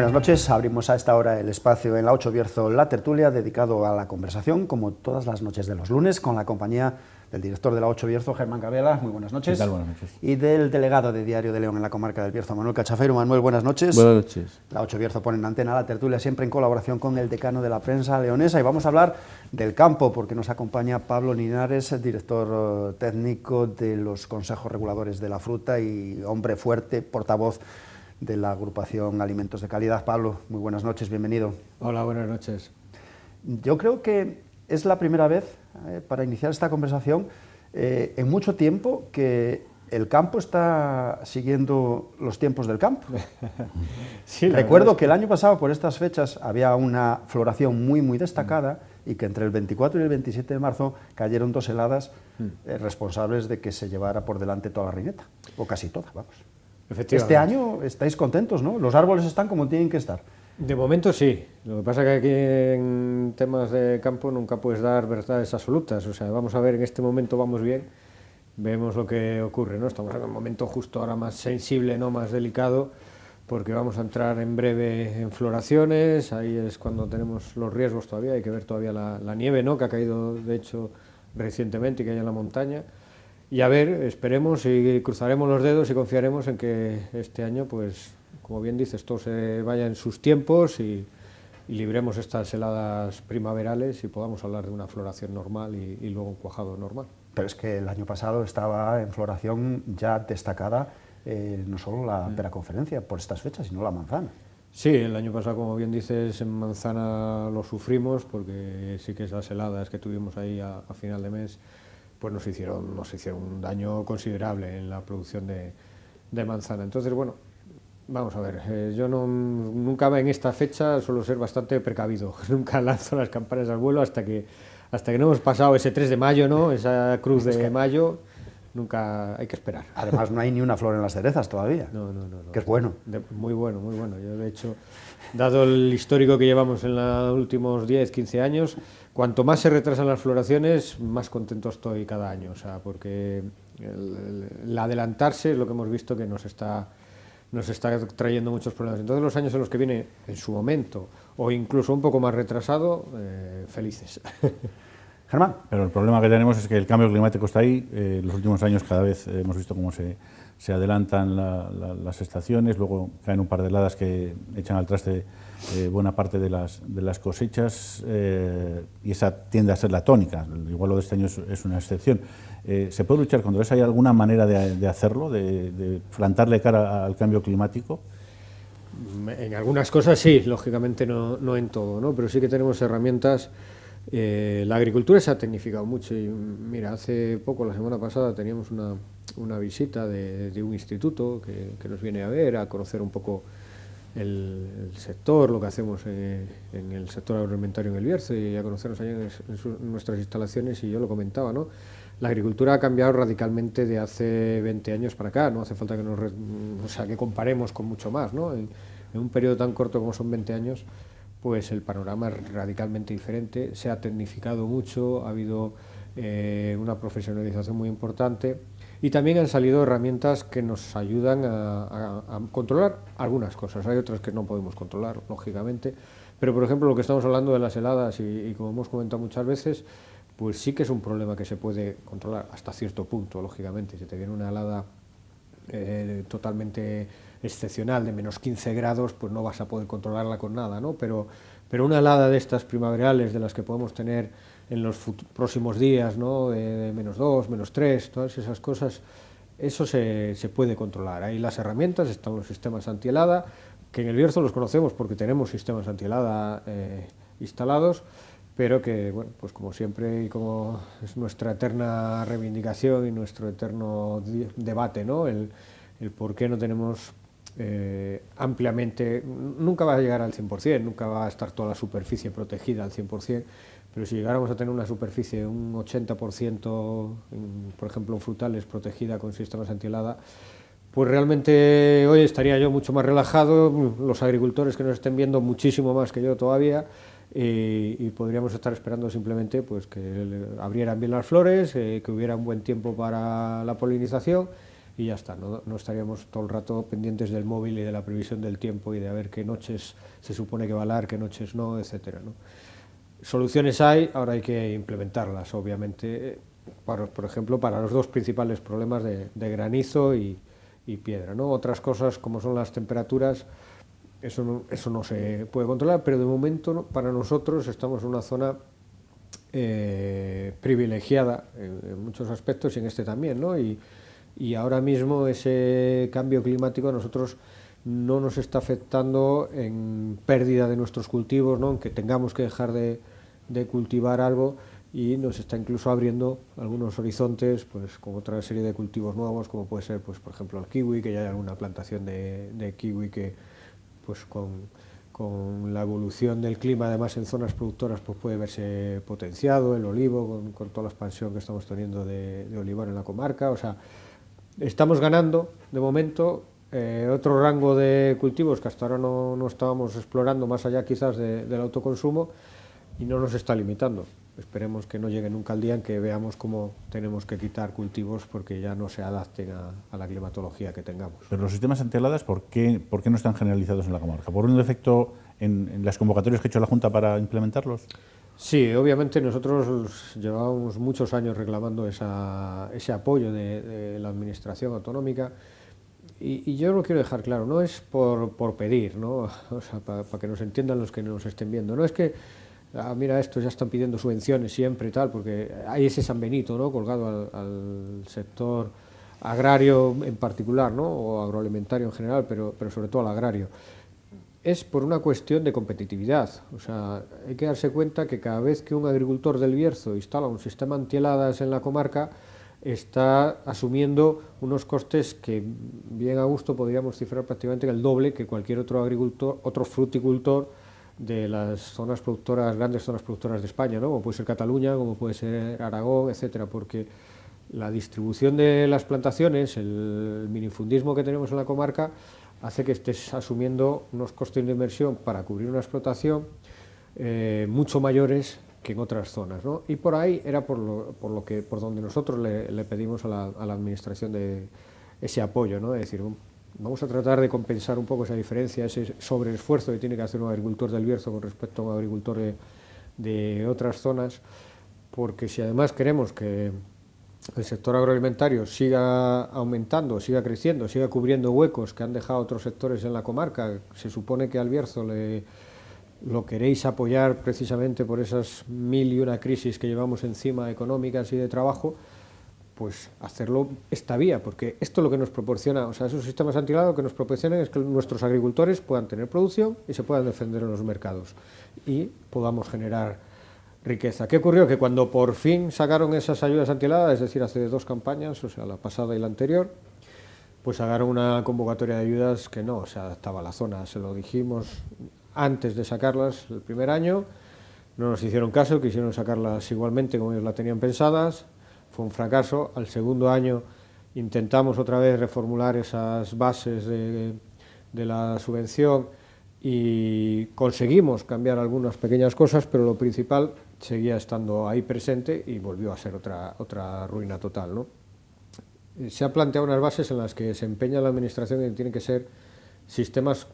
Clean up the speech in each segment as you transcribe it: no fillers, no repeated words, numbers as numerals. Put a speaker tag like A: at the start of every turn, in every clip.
A: Buenas noches, abrimos a esta hora el espacio en la 8 Bierzo, la tertulia, dedicado a la conversación, como todas las noches de los lunes, con la compañía del director de la 8 Bierzo, Germán Gabriela. Muy buenas noches.
B: ¿Qué tal? Buenas noches.
A: Y del delegado de Diario de León en la comarca del Bierzo, Manuel Cachafero. Manuel, buenas noches.
B: Buenas noches.
A: La 8 Bierzo pone en antena la tertulia, siempre en colaboración con el decano de la prensa leonesa, y vamos a hablar del campo, porque nos acompaña Pablo Linares, el director técnico de los consejos reguladores de la fruta y hombre fuerte, portavoz de la agrupación Alimentos de Calidad. Pablo, muy buenas noches, bienvenido.
C: Hola, buenas noches.
A: Yo creo que es la primera vez, para iniciar esta conversación, en mucho tiempo que el campo está siguiendo los tiempos del campo. Sí, recuerdo que el año pasado, por estas fechas, había una floración muy destacada y que entre el 24 y el 27 de marzo cayeron dos heladas responsables de que se llevara por delante toda la reineta, o casi toda, vamos. Este año estáis contentos, ¿no? Los árboles están como tienen que estar.
C: De momento sí. Lo que pasa es que aquí en temas de campo nunca puedes dar verdades absolutas. O sea, vamos a ver, en este momento vamos bien, vemos lo que ocurre, ¿no? Estamos en un momento justo ahora más sensible, ¿no? Más delicado, porque vamos a entrar en breve en floraciones. Ahí es cuando tenemos los riesgos todavía. Hay que ver todavía la nieve, ¿no? Que ha caído, de hecho, recientemente y que hay en la montaña. Y a ver, esperemos y cruzaremos los dedos y confiaremos en que este año, pues, como bien dices, todo se vaya en sus tiempos y libremos estas heladas primaverales y podamos hablar de una floración normal y luego un cuajado normal.
A: Pero es que el año pasado estaba en floración ya destacada no solo la peraconferencia por estas fechas, sino la manzana.
C: Sí, el año pasado, como bien dices, en manzana lo sufrimos porque sí que esas heladas que tuvimos ahí a final de mes pues nos hicieron un daño considerable en la producción de manzana. Entonces, bueno, vamos a ver, yo nunca en esta fecha suelo ser bastante precavido, nunca lanzo las campanas al vuelo hasta que no hemos pasado ese 3 de mayo, ¿no? Esa cruz de mayo, nunca hay que esperar.
A: Además no hay ni una flor en las cerezas todavía,
C: no,
A: que es bueno.
C: Muy bueno, muy bueno. Yo, de hecho, dado el histórico que llevamos en los últimos 10, 15 años, cuanto más se retrasan las floraciones, más contento estoy cada año, o sea, porque el adelantarse es lo que hemos visto que nos está trayendo muchos problemas. Entonces, los años en los que viene, en su momento, o incluso un poco más retrasado, felices.
A: Germán.
B: Pero el problema que tenemos es que el cambio climático está ahí. En los últimos años cada vez hemos visto cómo se adelantan las estaciones, luego caen un par de heladas que echan al traste buena parte de las cosechas y esa tiende a ser la tónica. Igual lo de este año es una excepción. ¿Se puede luchar contra eso? ¿Hay alguna manera de hacerlo, de plantarle cara al cambio climático?
C: En algunas cosas sí, lógicamente no en todo, ¿no? Pero sí que tenemos herramientas. La agricultura se ha tecnificado mucho y mira, hace poco, la semana pasada, teníamos una visita de un instituto que nos viene a ver, a conocer un poco el sector, lo que hacemos en el sector agroalimentario en el Bierzo y a conocernos allá en nuestras instalaciones, y yo lo comentaba, ¿no? La agricultura ha cambiado radicalmente de hace 20 años para acá, no hace falta que comparemos con mucho más, ¿no? En un periodo tan corto como son 20 años, pues el panorama es radicalmente diferente, se ha tecnificado mucho, ha habido una profesionalización muy importante y también han salido herramientas que nos ayudan a controlar algunas cosas. Hay otras que no podemos controlar, lógicamente, pero por ejemplo lo que estamos hablando de las heladas y como hemos comentado muchas veces, pues sí que es un problema que se puede controlar hasta cierto punto, lógicamente. Si te viene una helada totalmente excepcional de menos 15 grados, pues no vas a poder controlarla con nada, ¿no? Pero una helada de estas primaverales, de las que podemos tener en los próximos días, ¿no? De menos 2, menos 3, todas esas cosas, eso se puede controlar. Hay las herramientas, están los sistemas antihelada, que en el Bierzo los conocemos porque tenemos sistemas antihelada instalados, pero que, bueno, pues como siempre y como es nuestra eterna reivindicación y nuestro eterno debate, ¿no? El por qué no tenemos ampliamente, nunca va a llegar al 100%, nunca va a estar toda la superficie protegida al 100%, pero si llegáramos a tener una superficie, un 80%, por ejemplo en frutales, protegida con sistemas antihelada, pues realmente hoy estaría yo mucho más relajado, los agricultores que nos estén viendo muchísimo más que yo todavía, y podríamos estar esperando simplemente pues que abrieran bien las flores, que hubiera un buen tiempo para la polinización y ya está, no estaríamos todo el rato pendientes del móvil y de la previsión del tiempo y de a ver qué noches se supone que va a helar, qué noches no, etcétera, ¿no? Soluciones hay, ahora hay que implementarlas, obviamente, por ejemplo, para los dos principales problemas de granizo y piedra, ¿no? Otras cosas, como son las temperaturas, eso no se puede controlar, pero de momento, ¿no?, para nosotros estamos en una zona privilegiada en muchos aspectos y en este también, ¿no? Y ahora mismo ese cambio climático a nosotros no nos está afectando en pérdida de nuestros cultivos, ¿no?, aunque tengamos que dejar de cultivar algo, y nos está incluso abriendo algunos horizontes, pues con otra serie de cultivos nuevos, como puede ser, pues por ejemplo, el kiwi, que ya hay alguna plantación de kiwi que, pues con la evolución del clima, además en zonas productoras, pues puede verse potenciado, el olivo, con toda la expansión que estamos teniendo de olivar en la comarca. O sea, estamos ganando, de momento, otro rango de cultivos que hasta ahora no estábamos explorando, más allá quizás del autoconsumo, y no nos está limitando. Esperemos que no llegue nunca el día en que veamos cómo tenemos que quitar cultivos porque ya no se adapten a la climatología que tengamos.
B: Pero los sistemas antiheladas, ¿por qué no están generalizados en la comarca? ¿Por un defecto en las convocatorias que ha hecho la Junta para implementarlos?
C: Sí, obviamente nosotros llevábamos muchos años reclamando ese apoyo de la Administración autonómica, y yo lo quiero dejar claro, no es por pedir, ¿no? O sea, para que nos entiendan los que nos estén viendo, no es que mira, estos ya están pidiendo subvenciones siempre y tal, porque hay ese San Benito, ¿no?, colgado al sector agrario en particular, ¿no?, o agroalimentario en general, pero sobre todo al agrario. Es por una cuestión de competitividad. O sea, hay que darse cuenta que cada vez que un agricultor del Bierzo instala un sistema antiheladas en la comarca, está asumiendo unos costes que bien a gusto podríamos cifrar prácticamente el doble que cualquier otro agricultor, otro fruticultor de las zonas productoras, grandes zonas productoras de España, ¿no?, como puede ser Cataluña, como puede ser Aragón, etcétera, porque la distribución de las plantaciones, el minifundismo que tenemos en la comarca, hace que estés asumiendo unos costes de inversión para cubrir una explotación mucho mayores que en otras zonas, ¿no? Y por ahí era por donde nosotros le pedimos a la Administración ese apoyo, ¿no?, de decir, vamos a tratar de compensar un poco esa diferencia, ese sobreesfuerzo que tiene que hacer un agricultor del Bierzo con respecto a un agricultor de otras zonas, porque si además queremos que el sector agroalimentario siga aumentando, siga creciendo, siga cubriendo huecos que han dejado otros sectores en la comarca, se supone que al Bierzo lo queréis apoyar precisamente por esas 1001 crisis que llevamos encima, económicas y de trabajo, pues hacerlo esta vía, porque esto es lo que nos proporciona, o sea, esos sistemas antiheladas lo que nos proporcionan es que nuestros agricultores puedan tener producción y se puedan defender en los mercados y podamos generar riqueza. ¿Qué ocurrió? Que cuando por fin sacaron esas ayudas antiheladas, es decir, hace 2 campañas, o sea, la pasada y la anterior, pues sacaron una convocatoria de ayudas que no se adaptaba a la zona. Se lo dijimos antes de sacarlas el primer año, no nos hicieron caso, quisieron sacarlas igualmente como ellos la tenían pensadas. Fue un fracaso. Al segundo año intentamos otra vez reformular esas bases de la subvención y conseguimos cambiar algunas pequeñas cosas, pero lo principal seguía estando ahí presente y volvió a ser otra ruina total, ¿no? Se ha planteado unas bases en las que se empeña la Administración y tienen que ser sistemas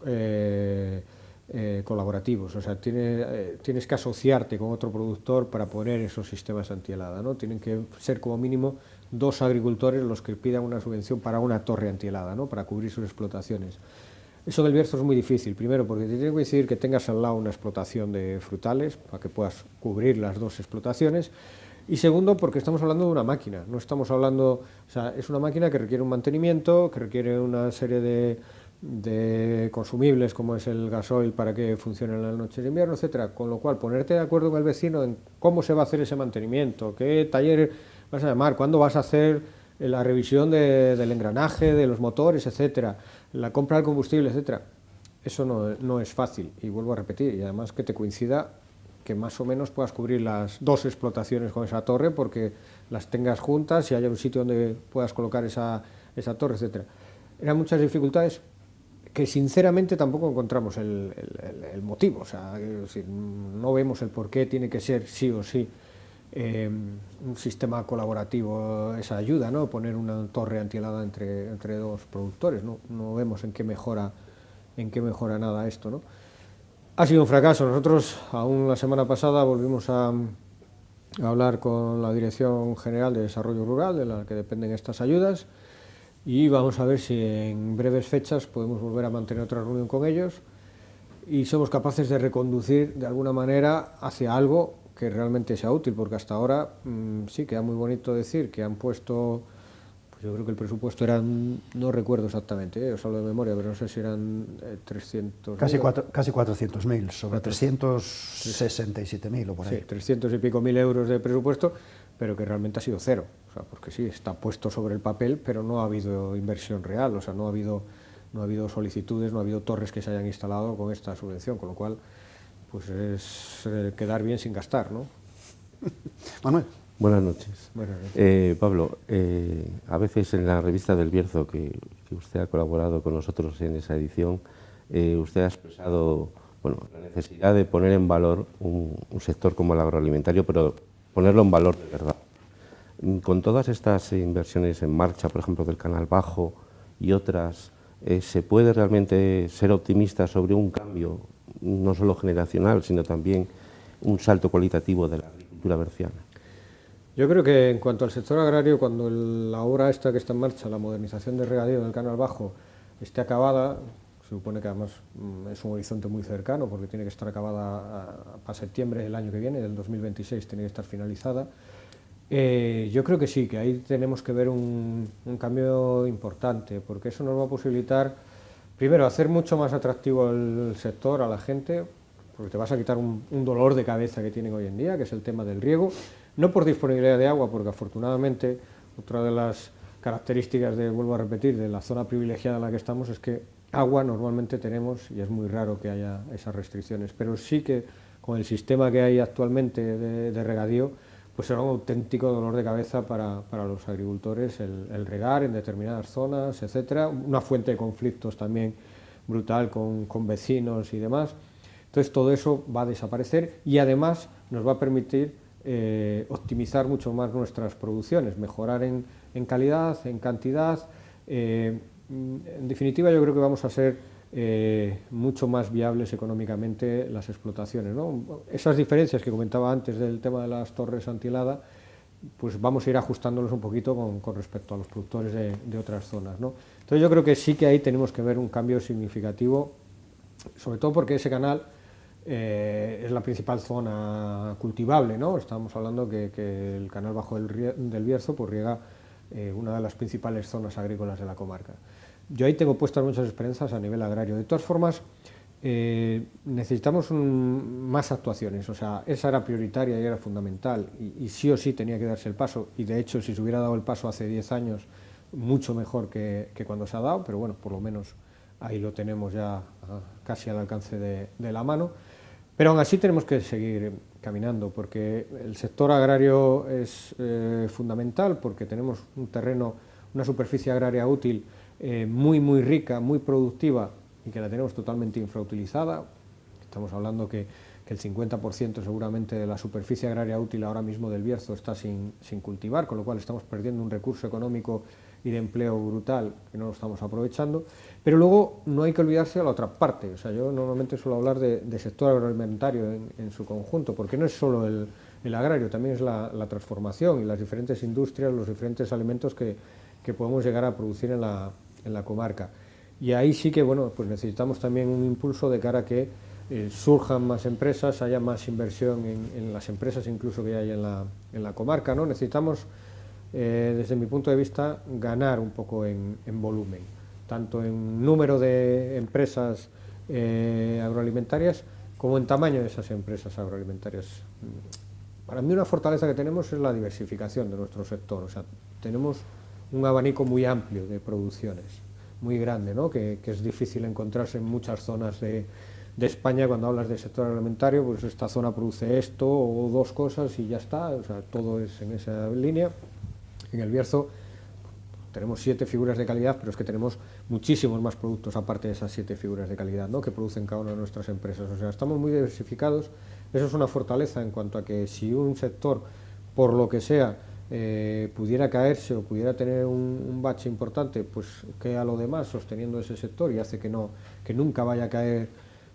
C: colaborativos, o sea, tienes que asociarte con otro productor para poner esos sistemas antihelada, ¿no? Tienen que ser como mínimo 2 agricultores los que pidan una subvención para una torre antihelada, ¿no?, para cubrir sus explotaciones. Eso del Bierzo es muy difícil, primero porque te tiene que coincidir que tengas al lado una explotación de frutales para que puedas cubrir las 2 explotaciones, y segundo porque estamos hablando de una máquina, no estamos hablando, o sea, es una máquina que requiere un mantenimiento, que requiere una serie de consumibles como es el gasoil para que funcione en las noches de invierno, etcétera, con lo cual ponerte de acuerdo con el vecino en cómo se va a hacer ese mantenimiento, qué taller vas a llamar, cuándo vas a hacer la revisión del engranaje, de los motores, etcétera, la compra del combustible, etcétera, eso no es fácil, y vuelvo a repetir, y además que te coincida que más o menos puedas cubrir las 2 explotaciones con esa torre, porque las tengas juntas y haya un sitio donde puedas colocar esa torre, etcétera. Eran muchas dificultades que sinceramente tampoco encontramos el motivo, o sea, no vemos el por qué tiene que ser sí o sí un sistema colaborativo esa ayuda, ¿no? Poner una torre antihelada entre dos productores, no vemos en qué mejora nada esto, ¿no? Ha sido un fracaso. Nosotros, aún la semana pasada, volvimos a hablar con la Dirección General de Desarrollo Rural, de la que dependen estas ayudas, y vamos a ver si en breves fechas podemos volver a mantener otra reunión con ellos y somos capaces de reconducir de alguna manera hacia algo que realmente sea útil, porque hasta ahora sí queda muy bonito decir que han puesto, pues yo creo que el presupuesto eran, no recuerdo exactamente, os hablo de memoria, pero no sé si eran 300...
A: Casi 400.000, sobre 367.000 o por ahí.
C: Sí, 300 y pico mil euros de presupuesto, pero que realmente ha sido cero, o sea, porque sí, está puesto sobre el papel, pero no ha habido inversión real, o sea, no ha habido solicitudes, no ha habido torres que se hayan instalado con esta subvención, con lo cual pues es quedar bien sin gastar, ¿no?
A: Manuel.
D: Buenas noches.
C: Buenas noches.
D: Pablo, a veces en la revista del Bierzo, que usted ha colaborado con nosotros en esa edición, usted ha expresado la necesidad de poner en valor un sector como el agroalimentario, pero ponerlo en valor de verdad. Con todas estas inversiones en marcha, por ejemplo, del Canal Bajo y otras, ¿se puede realmente ser optimista sobre un cambio, no solo generacional, sino también un salto cualitativo de la agricultura berciana?
C: Yo creo que en cuanto al sector agrario, cuando la obra esta que está en marcha, la modernización del regadío del Canal Bajo, esté acabada, se supone que además es un horizonte muy cercano, porque tiene que estar acabada para septiembre del año que viene, del 2026 tiene que estar finalizada. Yo creo que sí, que ahí tenemos que ver un cambio importante, porque eso nos va a posibilitar, primero, hacer mucho más atractivo el sector a la gente, porque te vas a quitar un dolor de cabeza que tienen hoy en día, que es el tema del riego, no por disponibilidad de agua, porque afortunadamente otra de las características vuelvo a repetir, de la zona privilegiada en la que estamos es que agua normalmente tenemos y es muy raro que haya esas restricciones, pero sí que con el sistema que hay actualmente de regadío, pues será un auténtico dolor de cabeza para los agricultores el regar en determinadas zonas, etcétera, una fuente de conflictos también brutal con vecinos y demás. Entonces todo eso va a desaparecer y además nos va a permitir optimizar mucho más nuestras producciones, mejorar en calidad, en cantidad. En definitiva, yo creo que vamos a ser mucho más viables económicamente las explotaciones, ¿no? Esas diferencias que comentaba antes del tema de las torres antihelada, pues vamos a ir ajustándolos un poquito con respecto a los productores de otras zonas, ¿no? Entonces yo creo que sí que ahí tenemos que ver un cambio significativo, sobre todo porque ese canal es la principal zona cultivable, ¿no? Estamos hablando que el Canal Bajo del Bierzo pues riega una de las principales zonas agrícolas de la comarca. Yo ahí tengo puestas muchas esperanzas a nivel agrario. De todas formas, necesitamos más actuaciones, o sea, esa era prioritaria y era fundamental, y sí o sí tenía que darse el paso, y de hecho si se hubiera dado el paso hace 10 años, mucho mejor que cuando se ha dado, pero bueno, por lo menos ahí lo tenemos ya casi al alcance de la mano. Pero aún así tenemos que seguir caminando, porque el sector agrario es fundamental, porque tenemos un terreno, una superficie agraria útil muy rica, muy productiva, y que la tenemos totalmente infrautilizada. Estamos hablando que el 50% seguramente de la superficie agraria útil ahora mismo del Bierzo está sin cultivar, con lo cual estamos perdiendo un recurso económico y de empleo brutal que no lo estamos aprovechando. Pero luego no hay que olvidarse de la otra parte. O sea, yo normalmente suelo hablar de sector agroalimentario en su conjunto, porque no es solo el agrario, también es la transformación y las diferentes industrias, los diferentes alimentos que podemos llegar a producir en la comarca. Y ahí sí que bueno, pues necesitamos también un impulso de cara a que surjan más empresas, haya más inversión en las empresas incluso que hay en la comarca, ¿no? Necesitamos, desde mi punto de vista, ganar un poco en volumen, tanto en número de empresas agroalimentarias como en tamaño de esas empresas agroalimentarias. Para mí una fortaleza que tenemos es la diversificación de nuestro sector, o sea, tenemos un abanico muy amplio de producciones, muy grande, ¿no? que es difícil encontrarse en muchas zonas de España. Cuando hablas del sector alimentario, pues esta zona produce esto o dos cosas y ya está, o sea, todo es en esa línea. En el Bierzo tenemos 7 figuras de calidad, pero es que tenemos muchísimos más productos aparte de esas 7 figuras de calidad, ¿no? que producen cada una de nuestras empresas. O sea, estamos muy diversificados. Eso es una fortaleza en cuanto a que si un sector por lo que sea, pudiera caerse o pudiera tener un bache importante, pues queda lo demás sosteniendo ese sector y hace que nunca vaya a caer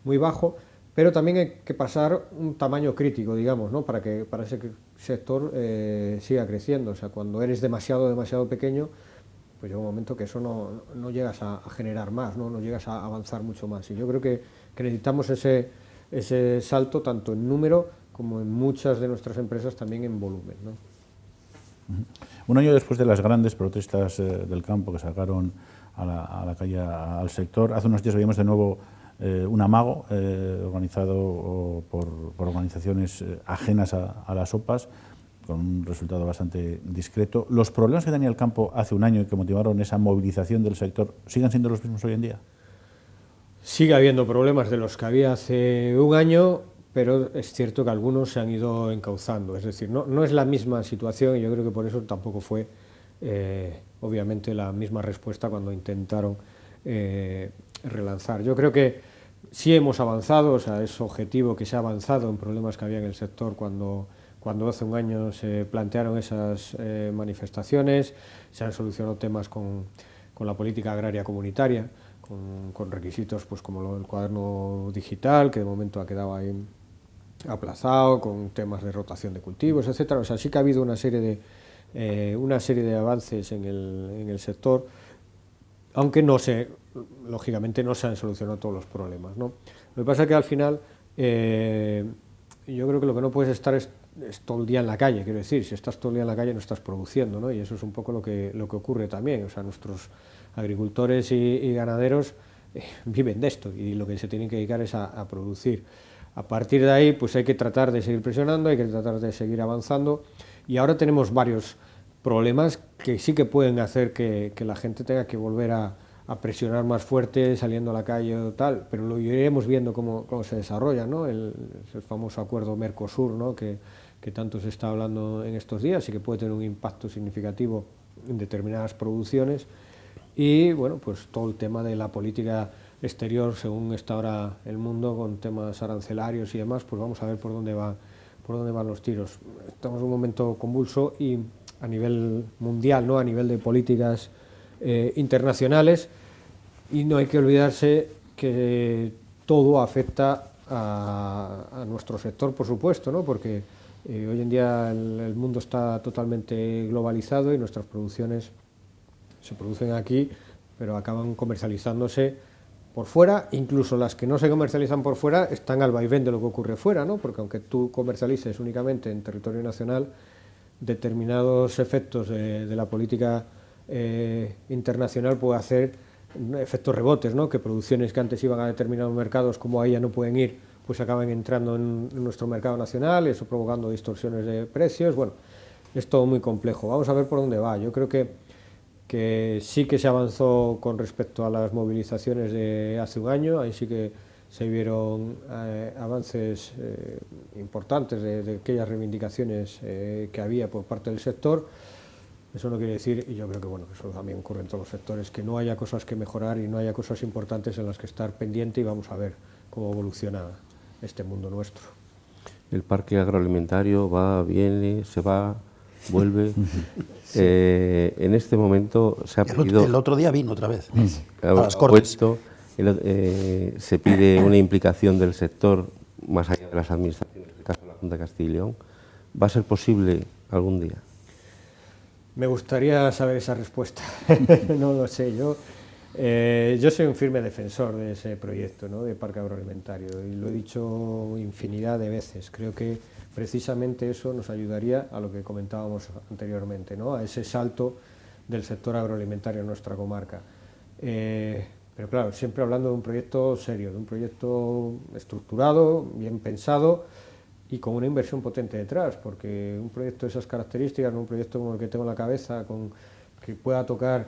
C: muy bajo, pero también hay que pasar un tamaño crítico, digamos, ¿no? para ese sector siga creciendo. O sea, cuando eres demasiado pequeño, pues llega un momento que eso no llegas a generar más, no llegas a avanzar mucho más. Y yo creo que necesitamos ese salto tanto en número como en muchas de nuestras empresas también en volumen, ¿no?
B: Un año después de las grandes protestas del campo que sacaron a la calle al sector, hace unos días veíamos de nuevo un amago organizado por organizaciones ajenas a las OPAs, con un resultado bastante discreto. ¿Los problemas que tenía el campo hace un año y que motivaron esa movilización del sector siguen siendo los mismos hoy en día?
C: Sigue habiendo problemas de los que había hace un año, pero es cierto que algunos se han ido encauzando. Es decir, no es la misma situación y yo creo que por eso tampoco fue, obviamente, la misma respuesta cuando intentaron relanzar. Yo creo que sí hemos avanzado, o sea, es objetivo que se ha avanzado en problemas que había en el sector cuando hace un año se plantearon esas manifestaciones, se han solucionado temas con la política agraria comunitaria, con requisitos pues como el cuaderno digital, que de momento ha quedado ahí aplazado, con temas de rotación de cultivos, etcétera. O sea, sí que ha habido una serie de avances en el sector, aunque lógicamente no se han solucionado todos los problemas, ¿no? Lo que pasa es que al final yo creo que lo que no puedes estar es todo el día en la calle, quiero decir, si estás todo el día en la calle no estás produciendo, ¿no? Y eso es un poco lo que ocurre también. O sea, nuestros agricultores y ganaderos viven de esto y lo que se tienen que dedicar es a producir. A partir de ahí, pues hay que tratar de seguir presionando, hay que tratar de seguir avanzando, y ahora tenemos varios problemas que sí que pueden hacer que la gente tenga que volver a presionar más fuerte, saliendo a la calle o tal, pero lo iremos viendo cómo se desarrolla, ¿no? El famoso acuerdo Mercosur, ¿no? que tanto se está hablando en estos días y que puede tener un impacto significativo en determinadas producciones, y bueno, pues todo el tema de la política exterior, según está ahora el mundo, con temas arancelarios y demás, pues vamos a ver por dónde van los tiros. Estamos en un momento convulso y a nivel mundial, ¿no? A nivel de políticas internacionales, y no hay que olvidarse que todo afecta a nuestro sector, por supuesto, ¿no? Porque hoy en día el mundo está totalmente globalizado y nuestras producciones se producen aquí, pero acaban comercializándose por fuera. Incluso las que no se comercializan por fuera están al vaivén de lo que ocurre fuera, ¿no? Porque aunque tú comercialices únicamente en territorio nacional, determinados efectos de la política internacional puede hacer efectos rebotes, ¿no? Que producciones que antes iban a determinados mercados, como ahí ya no pueden ir, pues acaban entrando en nuestro mercado nacional, eso provocando distorsiones de precios. Bueno, es todo muy complejo. Vamos a ver por dónde va. Yo creo que sí que se avanzó con respecto a las movilizaciones de hace un año, ahí sí que se vieron avances importantes de aquellas reivindicaciones que había por parte del sector. Eso no quiere decir, y yo creo que bueno, eso también ocurre en todos los sectores, que no haya cosas que mejorar y no haya cosas importantes en las que estar pendiente, y vamos a ver cómo evoluciona este mundo nuestro.
D: El parque agroalimentario va, viene, se va, vuelve. Sí. En este momento se ha pedido...
A: El otro día vino otra vez a las Cortes.
D: Se pide una implicación del sector más allá de las administraciones, en el caso de la Junta de Castilla y León. ¿Va a ser posible algún día?
C: Me gustaría saber esa respuesta. No lo sé. Yo soy un firme defensor de ese proyecto, ¿no? De parque agroalimentario, y lo he dicho infinidad de veces. Creo que precisamente eso nos ayudaría a lo que comentábamos anteriormente, ¿no? A ese salto del sector agroalimentario en nuestra comarca. Pero claro, siempre hablando de un proyecto serio, de un proyecto estructurado, bien pensado y con una inversión potente detrás, porque un proyecto de esas características, un proyecto como el que tengo en la cabeza, que pueda tocar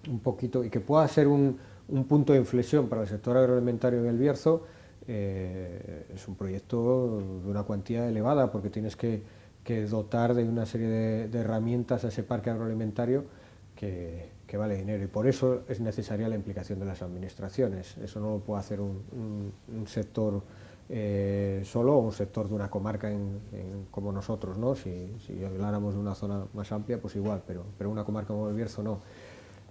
C: un poquito y que pueda ser un punto de inflexión para el sector agroalimentario en el Bierzo, es un proyecto de una cuantía elevada, porque tienes que dotar de una serie de herramientas a ese parque agroalimentario que vale dinero, y por eso es necesaria la implicación de las administraciones. Eso no lo puede hacer un sector solo, o un sector de una comarca como nosotros, ¿no? Si habláramos de una zona más amplia, pues igual, pero una comarca como el Bierzo no.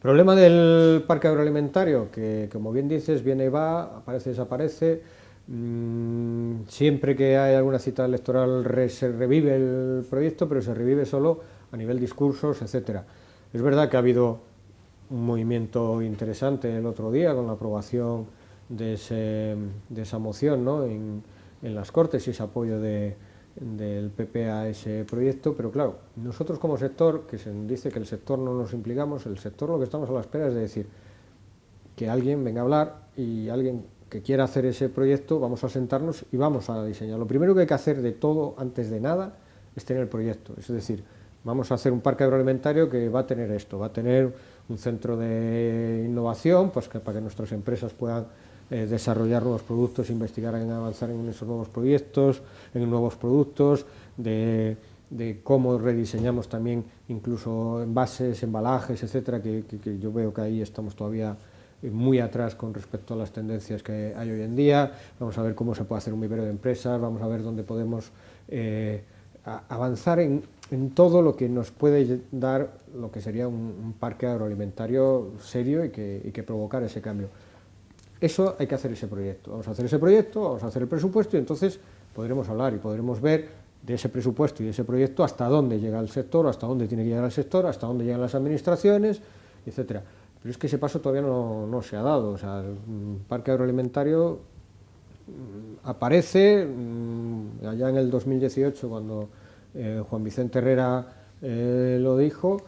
C: Problema del parque agroalimentario, que como bien dices, viene y va, aparece y desaparece. Siempre que hay alguna cita electoral se revive el proyecto, pero se revive solo a nivel discursos, etcétera. Es verdad que ha habido un movimiento interesante el otro día con la aprobación de esa moción, ¿no? en las Cortes y ese apoyo del PP a ese proyecto, pero claro, nosotros como sector, que se dice que el sector no nos implicamos, el sector lo que estamos a la espera es de decir que alguien venga a hablar y alguien que quiera hacer ese proyecto, vamos a sentarnos y vamos a diseñar. Lo primero que hay que hacer de todo, antes de nada, es tener el proyecto, es decir, vamos a hacer un parque agroalimentario que va a tener esto, va a tener un centro de innovación, pues para que nuestras empresas puedan desarrollar nuevos productos, investigar en avanzar en esos nuevos proyectos, en nuevos productos, de cómo rediseñamos también incluso envases, embalajes, etcétera, que yo veo que ahí estamos todavía muy atrás con respecto a las tendencias que hay hoy en día. Vamos a ver cómo se puede hacer un vivero de empresas, vamos a ver dónde podemos avanzar en todo lo que nos puede dar lo que sería un parque agroalimentario serio y que provocar ese cambio. Eso hay que hacer ese proyecto. Vamos a hacer ese proyecto, vamos a hacer el presupuesto y entonces podremos hablar y podremos ver de ese presupuesto y de ese proyecto hasta dónde llega el sector, hasta dónde tiene que llegar el sector, hasta dónde llegan las administraciones, etcétera. Pero es que ese paso todavía no se ha dado. O sea, el parque agroalimentario aparece allá en el 2018 cuando Juan Vicente Herrera lo dijo,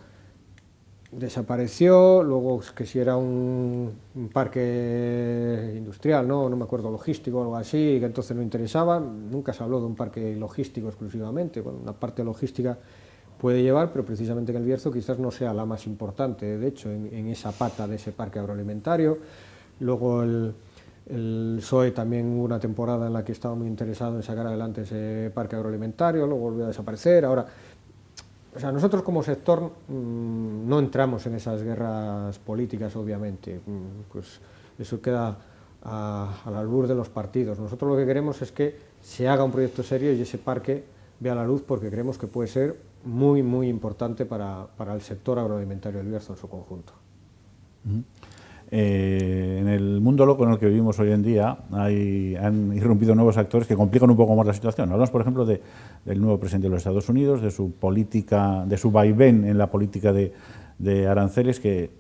C: desapareció, luego que si era un parque industrial, no me acuerdo, logístico o algo así, que entonces no interesaba, nunca se habló de un parque logístico exclusivamente, bueno, una parte logística puede llevar, pero precisamente en el Bierzo quizás no sea la más importante, de hecho, en esa pata de ese parque agroalimentario. Luego el PSOE también hubo una temporada en la que estaba muy interesado en sacar adelante ese parque agroalimentario, luego volvió a desaparecer. Ahora, o sea, nosotros como sector no entramos en esas guerras políticas, obviamente, pues eso queda al albur de los partidos. Nosotros lo que queremos es que se haga un proyecto serio y ese parque vea la luz, porque creemos que puede ser muy, muy importante para el sector agroalimentario del Bierzo en su conjunto.
B: En el mundo loco en el que vivimos hoy en día han irrumpido nuevos actores que complican un poco más la situación. Hablamos, por ejemplo, del nuevo presidente de los Estados Unidos, de su política, de su vaivén en la política de aranceles que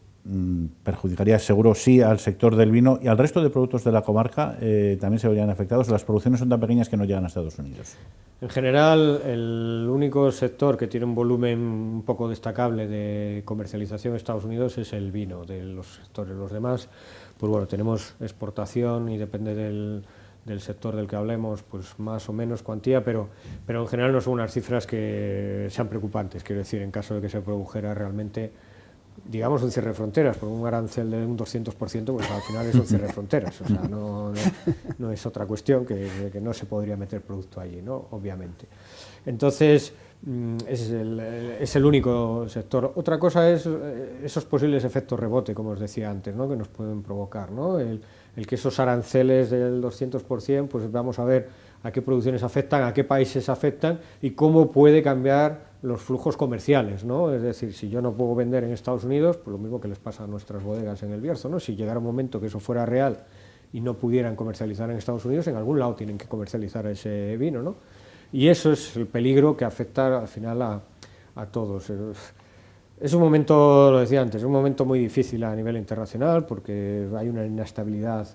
B: perjudicaría seguro sí al sector del vino y al resto de productos de la comarca también se verían afectados. Las producciones son tan pequeñas que no llegan a Estados Unidos.
C: En general, el único sector que tiene un volumen un poco destacable de comercialización en Estados Unidos es el vino, de los sectores. Los demás, pues bueno, tenemos exportación y depende del sector del que hablemos, pues más o menos cuantía, pero en general no son unas cifras que sean preocupantes, quiero decir, en caso de que se produjera realmente, digamos, un cierre de fronteras, por un arancel de un 200%, pues al final es un cierre de fronteras, o sea, no es otra cuestión que no se podría meter producto allí, ¿no? Obviamente. Entonces, es el único sector. Otra cosa es esos posibles efectos rebote, como os decía antes, ¿no? Que nos pueden provocar, ¿no? El que esos aranceles del 200%, pues vamos a ver a qué producciones afectan, a qué países afectan y cómo puede cambiar los flujos comerciales, ¿no? Es decir, si yo no puedo vender en Estados Unidos, pues lo mismo que les pasa a nuestras bodegas en el Bierzo, ¿no? Si llegara un momento que eso fuera real y no pudieran comercializar en Estados Unidos, en algún lado tienen que comercializar ese vino, ¿no? Y eso es el peligro que afecta al final a todos. Es un momento, lo decía antes, es un momento muy difícil a nivel internacional porque hay una inestabilidad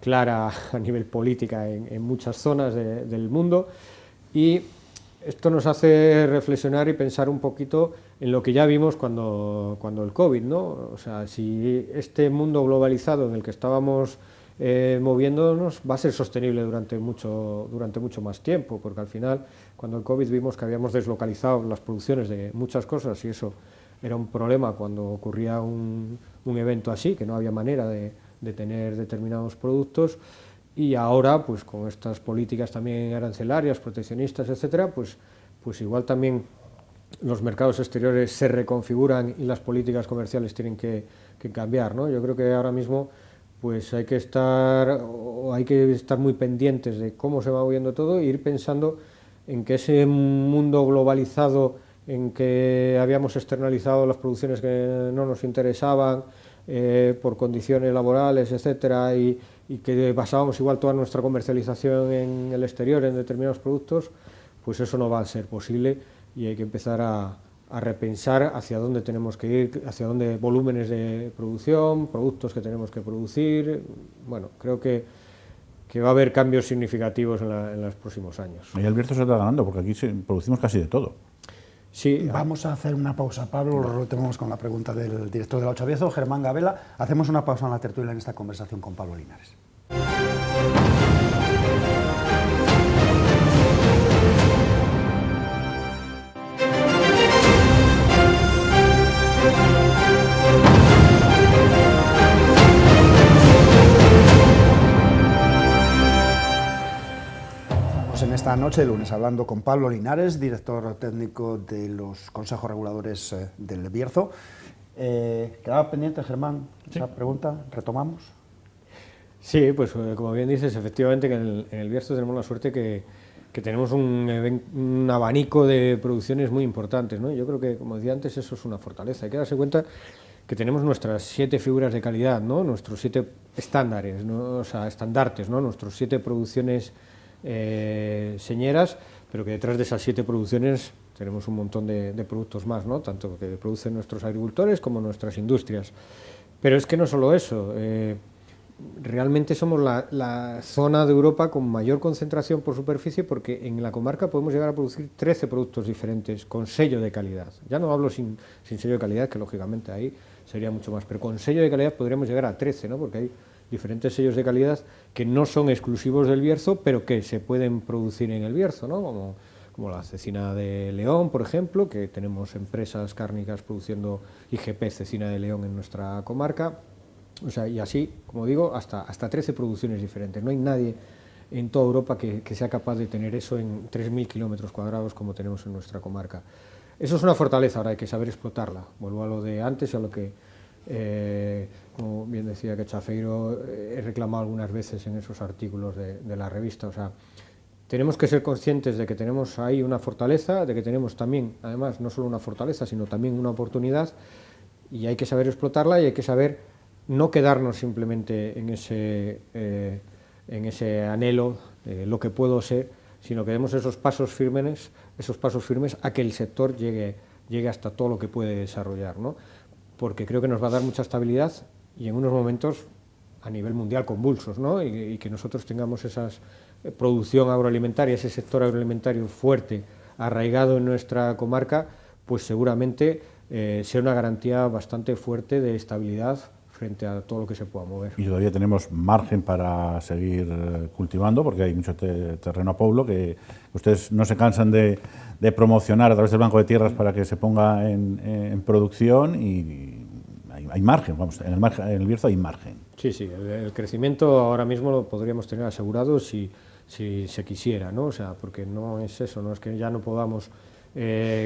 C: clara a nivel política en muchas zonas del mundo y esto nos hace reflexionar y pensar un poquito en lo que ya vimos cuando el COVID, ¿no? O sea, si este mundo globalizado en el que estábamos moviéndonos va a ser sostenible durante mucho más tiempo, porque al final, cuando el COVID vimos que habíamos deslocalizado las producciones de muchas cosas y eso era un problema cuando ocurría un evento así, que no había manera de tener determinados productos. Y ahora, pues con estas políticas también arancelarias, proteccionistas, etcétera, pues igual también los mercados exteriores se reconfiguran y las políticas comerciales tienen que cambiar, ¿no? Yo creo que ahora mismo pues hay que estar muy pendientes de cómo se va moviendo todo e ir pensando en que ese mundo globalizado en que habíamos externalizado las producciones que no nos interesaban por condiciones laborales, etcétera, y que basábamos igual toda nuestra comercialización en el exterior, en determinados productos, pues eso no va a ser posible y hay que empezar a repensar hacia dónde tenemos que ir, hacia dónde volúmenes de producción, productos que tenemos que producir. Bueno, creo que va a haber cambios significativos en los próximos años.
B: Y el Bierzo se está ganando, porque aquí producimos casi de todo.
C: Sí.
A: Vamos a hacer una pausa, Pablo, lo retomamos con la pregunta del director de La Ocho Bierzo, Germán Gabela. Hacemos una pausa en la tertulia en esta conversación con Pablo Linares. En esta noche, de lunes, hablando con Pablo Linares, director técnico de los consejos reguladores del Bierzo. ¿Quedaba pendiente, Germán, esa pregunta? ¿Retomamos?
C: Sí, pues como bien dices, efectivamente que en el Bierzo tenemos la suerte que tenemos un abanico de producciones muy importantes, ¿no? Yo creo que, como decía antes, eso es una fortaleza. Hay que darse cuenta que tenemos nuestras 7 figuras de calidad, ¿no? Nuestros 7 estándares, ¿no? O sea, estandartes, ¿no? Nuestros 7 producciones señeras, pero que detrás de esas 7 producciones tenemos un montón de productos más, ¿no? Tanto que producen nuestros agricultores como nuestras industrias. Pero es que no solo eso, realmente somos la zona de Europa con mayor concentración por superficie, porque en la comarca podemos llegar a producir 13 productos diferentes con sello de calidad. Ya no hablo sin sello de calidad, que lógicamente ahí sería mucho más, pero con sello de calidad podríamos llegar a 13, ¿no? Porque hay diferentes sellos de calidad que no son exclusivos del Bierzo, pero que se pueden producir en el Bierzo, ¿no? Como la cecina de León, por ejemplo, que tenemos empresas cárnicas produciendo IGP cecina de León en nuestra comarca. O sea, y así, como digo, hasta 13 producciones diferentes. No hay nadie en toda Europa que sea capaz de tener eso en 3.000 kilómetros cuadrados como tenemos en nuestra comarca. Eso es una fortaleza, ahora hay que saber explotarla. Vuelvo a lo de antes y a lo que, como bien decía que Chafeiro, he reclamado algunas veces en esos artículos de la revista. O sea, tenemos que ser conscientes de que tenemos ahí una fortaleza, de que tenemos también, además, no solo una fortaleza, sino también una oportunidad, y hay que saber explotarla y hay que saber no quedarnos simplemente en ese anhelo de lo que puedo ser, sino que demos esos pasos firmes a que el sector llegue hasta todo lo que puede desarrollar, ¿no? Porque creo que nos va a dar mucha estabilidad y en unos momentos a nivel mundial convulsos, ¿no? Y que nosotros tengamos esa producción agroalimentaria, ese sector agroalimentario fuerte, arraigado en nuestra comarca, pues seguramente sea una garantía bastante fuerte de estabilidad frente a todo lo que se pueda mover.
B: Y todavía tenemos margen para seguir cultivando, porque hay mucho terreno a pueblo que ustedes no se cansan de promocionar a través del Banco de Tierras para que se ponga en producción, y hay margen, vamos, en el Bierzo hay margen.
C: Sí, el crecimiento ahora mismo lo podríamos tener asegurado si se quisiera, ¿no? O sea, porque no es eso, no es que ya no podamos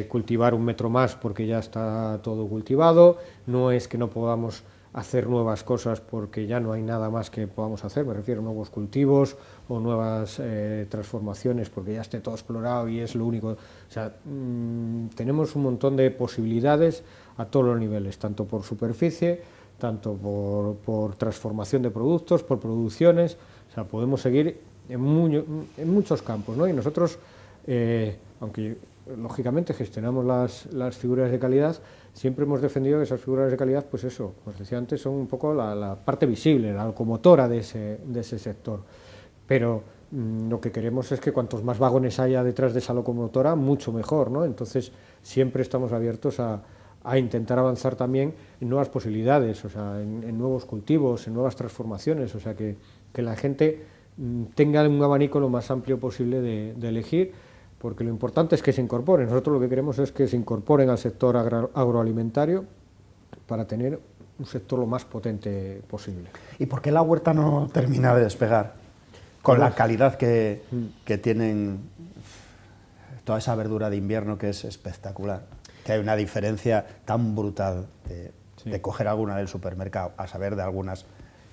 C: cultivar 1 metro más porque ya está todo cultivado, no es que no podamos hacer nuevas cosas porque ya no hay nada más que podamos hacer, me refiero a nuevos cultivos o nuevas transformaciones porque ya esté todo explorado y es lo único. O sea, tenemos un montón de posibilidades a todos los niveles, tanto por superficie, tanto por transformación de productos, por producciones. O sea, podemos seguir en muchos campos, ¿no? Y nosotros, aunque lógicamente gestionamos las figuras de calidad, siempre hemos defendido que esas figuras de calidad, pues eso, como os decía antes, son un poco la parte visible, la locomotora de ese sector. Pero lo que queremos es que cuantos más vagones haya detrás de esa locomotora, mucho mejor, ¿no? Entonces, siempre estamos abiertos a intentar avanzar también en nuevas posibilidades, o sea, en nuevos cultivos, en nuevas transformaciones, o sea, que la gente tenga un abanico lo más amplio posible de elegir, porque lo importante es que se incorporen. Nosotros lo que queremos es que se incorporen al sector agroalimentario para tener un sector lo más potente posible.
A: ¿Y por qué la huerta no termina de despegar? Con la calidad que tienen toda esa verdura de invierno, que es espectacular, que hay una diferencia tan brutal de coger alguna del supermercado, a saber de algunas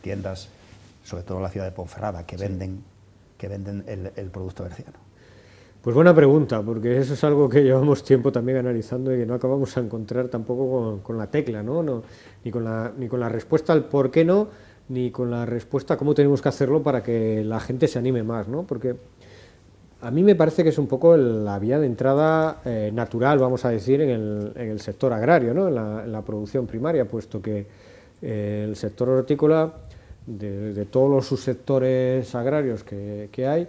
A: tiendas, sobre todo en la ciudad de Ponferrada, que venden el producto berciano?
C: Pues buena pregunta, porque eso es algo que llevamos tiempo también analizando y que no acabamos a encontrar tampoco con la tecla, ¿no? Ni con la respuesta al por qué no, ni con la respuesta a cómo tenemos que hacerlo para que la gente se anime más, ¿no? Porque a mí me parece que es un poco la vía de entrada natural, vamos a decir, en el sector agrario, ¿no? En la producción primaria, puesto que el sector hortícola, de todos los subsectores agrarios que hay,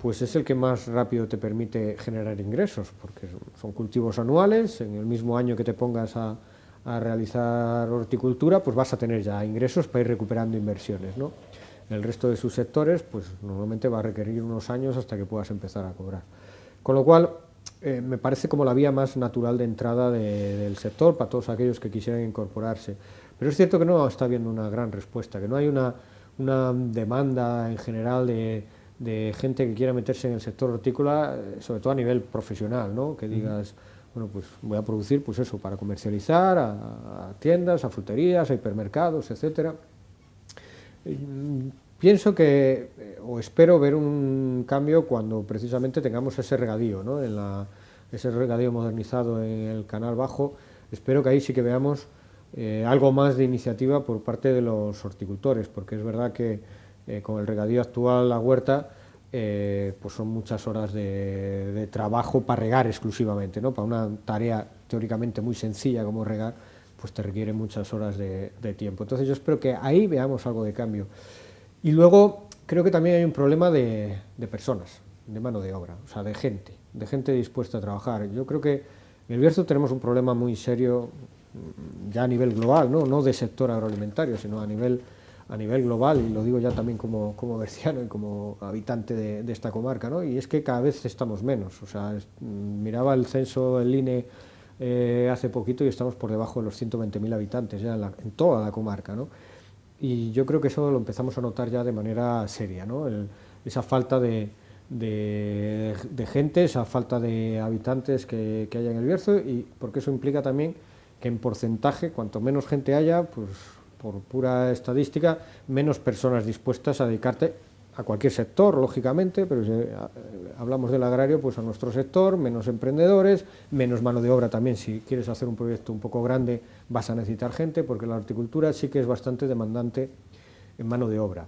C: pues es el que más rápido te permite generar ingresos, porque son cultivos anuales, en el mismo año que te pongas a realizar horticultura, pues vas a tener ya ingresos para ir recuperando inversiones, ¿no? El resto de sus sectores, pues normalmente va a requerir unos años hasta que puedas empezar a cobrar. Con lo cual, me parece como la vía más natural de entrada del sector para todos aquellos que quisieran incorporarse. Pero es cierto que no está habiendo una gran respuesta, que no hay una demanda en general de gente que quiera meterse en el sector hortícola, sobre todo a nivel profesional, ¿no? Que digas, bueno, pues voy a producir pues eso, para comercializar a tiendas, a fruterías, a hipermercados, etcétera. Pienso que, o espero ver un cambio cuando precisamente tengamos ese regadío, ¿no? Ese regadío modernizado en el canal bajo. Espero que ahí sí que veamos algo más de iniciativa por parte de los horticultores, porque es verdad que con el regadío actual, la huerta, pues son muchas horas de trabajo para regar exclusivamente, ¿no? Para una tarea teóricamente muy sencilla como regar, pues te requiere muchas horas de tiempo. Entonces yo espero que ahí veamos algo de cambio. Y luego creo que también hay un problema de personas, de mano de obra, o sea, de gente dispuesta a trabajar. Yo creo que en el Bierzo tenemos un problema muy serio ya a nivel global, no de sector agroalimentario, sino a nivel global, y lo digo ya también como berciano y como habitante de esta comarca, ¿no? Y es que cada vez estamos menos. O sea, miraba el censo del INE hace poquito y estamos por debajo de los 120.000 habitantes ya en toda la comarca, ¿no? Y yo creo que eso lo empezamos a notar ya de manera seria, ¿no? Esa falta de gente, esa falta de habitantes que haya en el Bierzo, y porque eso implica también que en porcentaje, cuanto menos gente haya, pues por pura estadística, menos personas dispuestas a dedicarte a cualquier sector, lógicamente, pero si hablamos del agrario, pues a nuestro sector, menos emprendedores, menos mano de obra también. Si quieres hacer un proyecto un poco grande, vas a necesitar gente, porque la horticultura sí que es bastante demandante en mano de obra.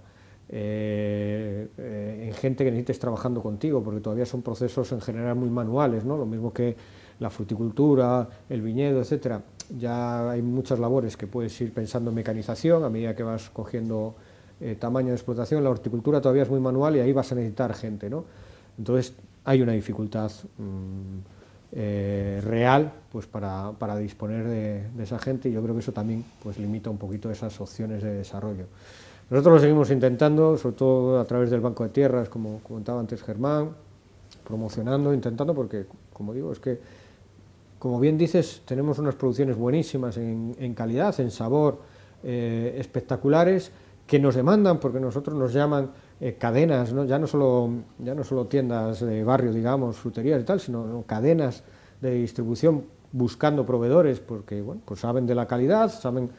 C: En gente que necesites trabajando contigo, porque todavía son procesos en general muy manuales, ¿no? Lo mismo que la fruticultura, el viñedo, etcétera. Ya hay muchas labores que puedes ir pensando en mecanización a medida que vas cogiendo tamaño de explotación. La horticultura todavía es muy manual y ahí vas a necesitar gente, ¿no? Entonces hay una dificultad real, pues para disponer de esa gente, y yo creo que eso también pues limita un poquito esas opciones de desarrollo. Nosotros lo seguimos intentando, sobre todo a través del Banco de Tierras, como comentaba antes Germán, promocionando, intentando, porque, como digo, es que, como bien dices, tenemos unas producciones buenísimas en calidad, en sabor, espectaculares, que nos demandan, porque nosotros nos llaman cadenas, ¿no? ya no solo tiendas de barrio, digamos, fruterías y tal, sino cadenas de distribución buscando proveedores, porque bueno, pues saben de la calidad, saben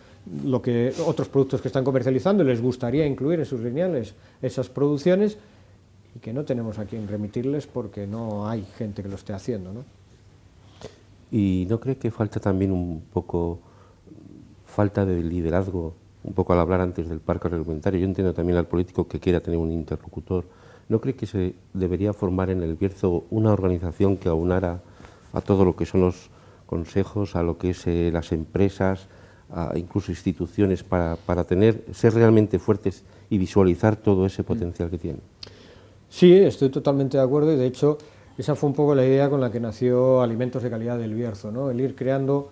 C: lo que otros productos que están comercializando y les gustaría incluir en sus lineales esas producciones, y que no tenemos a quien remitirles porque no hay gente que lo esté haciendo, ¿no?
D: ¿Y no cree que falta también un poco falta de liderazgo, un poco al hablar antes del parque agroalimentario? Yo entiendo también al político que quiera tener un interlocutor. ¿No cree que se debería formar en el Bierzo una organización que aunara a todo lo que son los consejos, a lo que es las empresas, a incluso instituciones, para ser realmente fuertes y visualizar todo ese potencial que tienen?
C: Sí, estoy totalmente de acuerdo, y de hecho esa fue un poco la idea con la que nació Alimentos de Calidad del Bierzo, ¿no? El ir creando,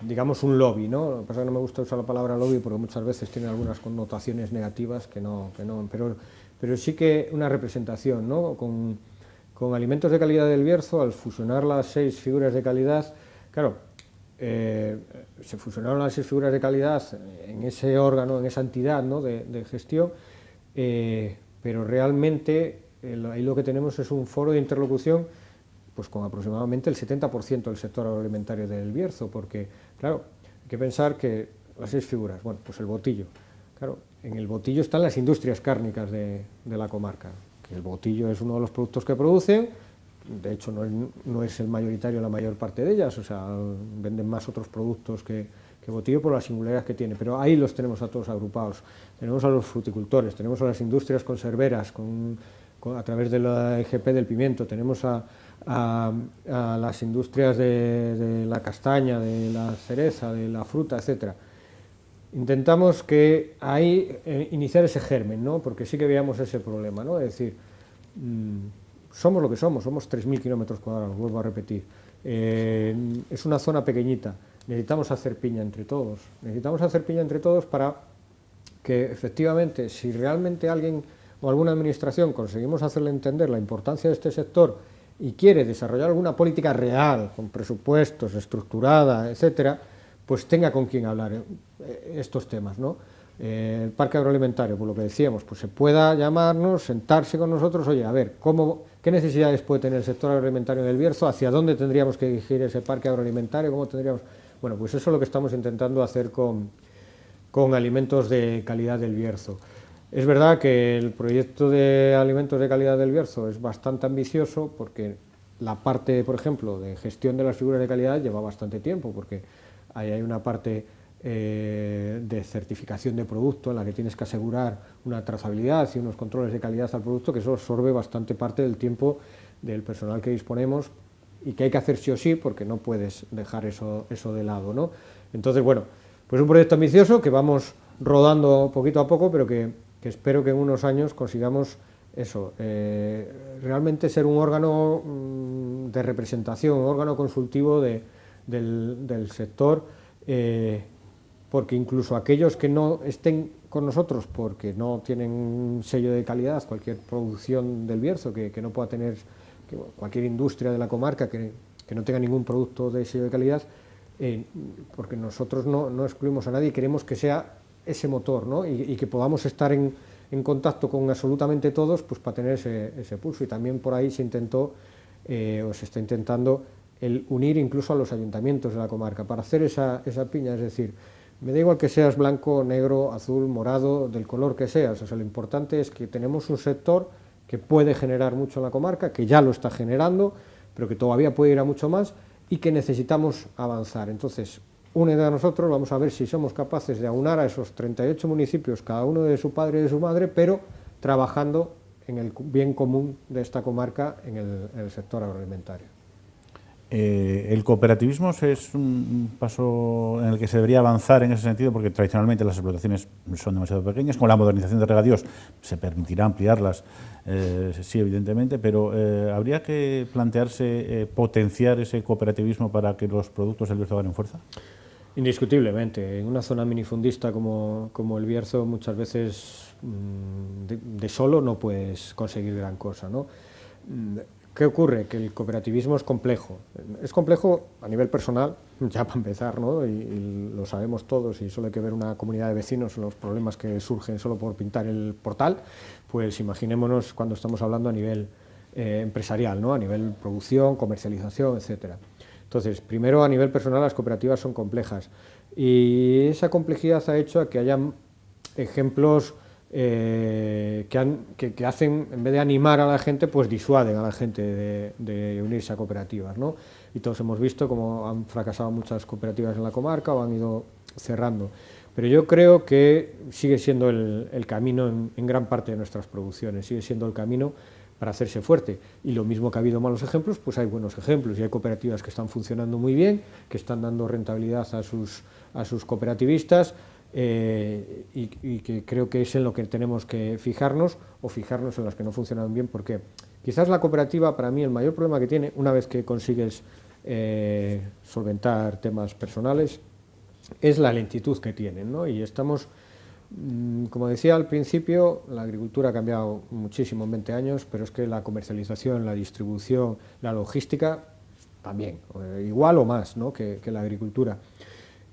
C: digamos, un lobby, ¿no? Lo que pasa es que no me gusta usar la palabra lobby porque muchas veces tiene algunas connotaciones negativas pero sí que una representación, ¿no? Con Alimentos de Calidad del Bierzo, al fusionar las 6 figuras de calidad, claro, se fusionaron las 6 figuras de calidad en ese órgano, en esa entidad, ¿no? de gestión, pero realmente ahí lo que tenemos es un foro de interlocución pues con aproximadamente el 70% del sector agroalimentario del Bierzo, porque claro, hay que pensar que las 6 figuras. Bueno, pues el botillo. Claro, en el botillo están las industrias cárnicas de la comarca. Que el botillo es uno de los productos que producen, de hecho no es el mayoritario la mayor parte de ellas, o sea, venden más otros productos que botillo por las singularidades que tiene, pero ahí los tenemos a todos agrupados. Tenemos a los fruticultores, tenemos a las industrias conserveras a través de la EGP del pimiento, tenemos a las industrias de la castaña, de la cereza, de la fruta, etcétera. Intentamos que ahí iniciar ese germen, ¿no? Porque sí que veíamos ese problema, ¿no? Es decir, somos lo que somos 3.000 kilómetros cuadrados, vuelvo a repetir. Es una zona pequeñita, necesitamos hacer piña entre todos. Necesitamos hacer piña entre todos para que efectivamente, si realmente alguien o alguna administración conseguimos hacerle entender la importancia de este sector y quiere desarrollar alguna política real, con presupuestos, estructurada, etcétera, pues tenga con quien hablar estos temas, ¿no? El parque agroalimentario, por lo que decíamos, pues se pueda llamarnos, sentarse con nosotros, oye, a ver, ¿qué necesidades puede tener el sector agroalimentario en el Bierzo? ¿Hacia dónde tendríamos que dirigir ese parque agroalimentario? ¿Cómo tendríamos...? Bueno, pues eso es lo que estamos intentando hacer con alimentos de calidad del Bierzo. Es verdad que el proyecto de alimentos de calidad del Bierzo es bastante ambicioso porque la parte, por ejemplo, de gestión de las figuras de calidad lleva bastante tiempo, porque ahí hay una parte de certificación de producto en la que tienes que asegurar una trazabilidad y unos controles de calidad al producto, que eso absorbe bastante parte del tiempo del personal que disponemos y que hay que hacer sí o sí porque no puedes dejar eso de lado, ¿no? Entonces, bueno, pues un proyecto ambicioso que vamos rodando poquito a poco, pero que espero que en unos años consigamos eso, realmente ser un órgano de representación, un órgano consultivo del sector, porque incluso aquellos que no estén con nosotros porque no tienen sello de calidad, cualquier producción del Bierzo que no pueda tener, cualquier industria de la comarca que no tenga ningún producto de sello de calidad, porque nosotros no excluimos a nadie, queremos que sea ese motor, ¿no? y que podamos estar en contacto con absolutamente todos, pues para tener ese pulso. Y también por ahí se intentó, o se está intentando, el unir incluso a los ayuntamientos de la comarca para hacer esa piña, es decir, me da igual que seas blanco, negro, azul, morado, del color que seas, o sea, lo importante es que tenemos un sector que puede generar mucho en la comarca, que ya lo está generando, pero que todavía puede ir a mucho más y que necesitamos avanzar. Entonces, únete a nosotros, vamos a ver si somos capaces de aunar a esos 38 municipios, cada uno de su padre y de su madre, pero trabajando en el bien común de esta comarca en el sector agroalimentario.
B: ¿El cooperativismo es un paso en el que se debería avanzar en ese sentido? Porque tradicionalmente las explotaciones son demasiado pequeñas, con la modernización de regadíos se permitirá ampliarlas, sí, evidentemente, pero ¿habría que plantearse potenciar ese cooperativismo para que los productos del Bierzo ganen fuerza?
C: Indiscutiblemente. En una zona minifundista como el Bierzo muchas veces de solo no puedes conseguir gran cosa, ¿no? ¿Qué ocurre? Que el cooperativismo es complejo. Es complejo a nivel personal, ya para empezar, ¿no? Y lo sabemos todos, y solo hay que ver una comunidad de vecinos, los problemas que surgen solo por pintar el portal, pues imaginémonos cuando estamos hablando a nivel empresarial, ¿no? A nivel producción, comercialización, etcétera. Entonces, primero a nivel personal las cooperativas son complejas y esa complejidad ha hecho a que haya ejemplos que hacen, en vez de animar a la gente, pues disuaden a la gente de unirse a cooperativas, ¿no? Y todos hemos visto cómo han fracasado muchas cooperativas en la comarca o han ido cerrando. Pero yo creo que sigue siendo el camino en gran parte de nuestras producciones, sigue siendo el camino para hacerse fuerte. Y lo mismo que ha habido malos ejemplos, pues hay buenos ejemplos y hay cooperativas que están funcionando muy bien, que están dando rentabilidad a sus cooperativistas, y que creo que es en lo que tenemos que fijarnos, o fijarnos en las que no funcionan bien, porque quizás la cooperativa, para mí, el mayor problema que tiene, una vez que consigues solventar temas personales, es la lentitud que tienen, ¿no? Y estamos, como decía al principio, la agricultura ha cambiado muchísimo en 20 años, pero es que la comercialización, la distribución, la logística, también, igual o más, ¿no? que la agricultura.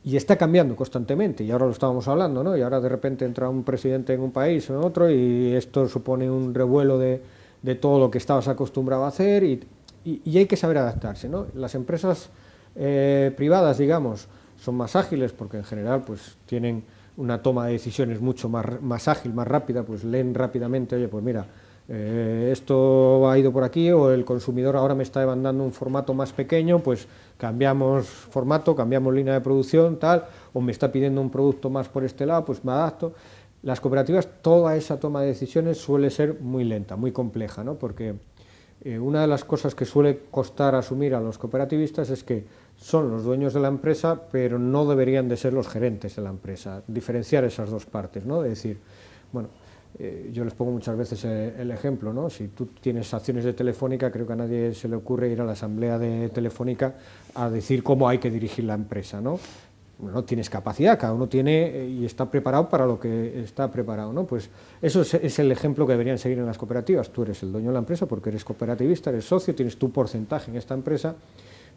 C: Y está cambiando constantemente, y ahora lo estábamos hablando, ¿no? Y ahora de repente entra un presidente en un país o en otro, y esto supone un revuelo de todo lo que estabas acostumbrado a hacer, y hay que saber adaptarse, ¿no? Las empresas privadas, digamos, son más ágiles porque en general pues tienen una toma de decisiones mucho más ágil, más rápida, pues leen rápidamente, oye, pues mira, esto ha ido por aquí, o el consumidor ahora me está demandando un formato más pequeño, pues cambiamos formato, cambiamos línea de producción, tal, o me está pidiendo un producto más por este lado, pues me adapto. Las cooperativas, toda esa toma de decisiones suele ser muy lenta, muy compleja, ¿no? Porque una de las cosas que suele costar asumir a los cooperativistas es que son los dueños de la empresa, pero no deberían de ser los gerentes de la empresa. Diferenciar esas dos partes, ¿no? De decir, bueno, yo les pongo muchas veces el ejemplo, ¿no? Si tú tienes acciones de Telefónica, creo que a nadie se le ocurre ir a la asamblea de Telefónica a decir cómo hay que dirigir la empresa, ¿no? No tienes capacidad, cada uno tiene y está preparado para lo que está preparado, ¿no? Pues eso es el ejemplo que deberían seguir en las cooperativas. Tú eres el dueño de la empresa porque eres cooperativista, eres socio, tienes tu porcentaje en esta empresa,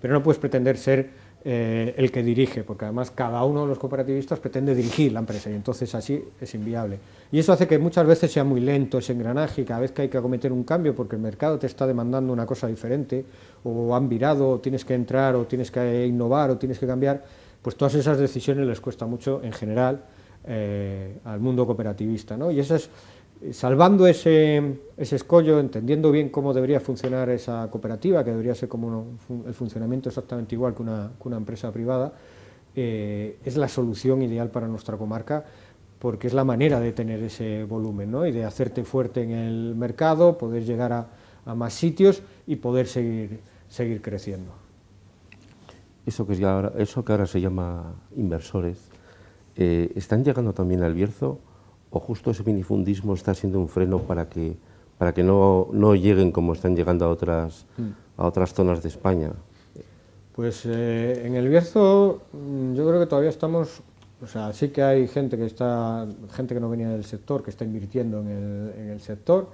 C: pero no puedes pretender ser el que dirige, porque además cada uno de los cooperativistas pretende dirigir la empresa y entonces así es inviable. Y eso hace que muchas veces sea muy lento ese engranaje y cada vez que hay que acometer un cambio porque el mercado te está demandando una cosa diferente, o han virado, o tienes que entrar, o tienes que innovar, o tienes que cambiar, pues todas esas decisiones les cuesta mucho en general al mundo cooperativista, ¿no? Y eso es, salvando ese escollo, entendiendo bien cómo debería funcionar esa cooperativa, que debería ser como el funcionamiento exactamente igual que una empresa privada, es la solución ideal para nuestra comarca, porque es la manera de tener ese volumen, ¿no? Y de hacerte fuerte en el mercado, poder llegar a más sitios y poder seguir creciendo.
D: Eso que ahora se llama inversores, ¿están llegando también al Bierzo o justo ese minifundismo está siendo un freno para que no lleguen como están llegando a otras zonas de España?
C: Pues en el Bierzo yo creo que todavía estamos, o sea, sí que hay gente que no venía del sector, que está invirtiendo en el sector,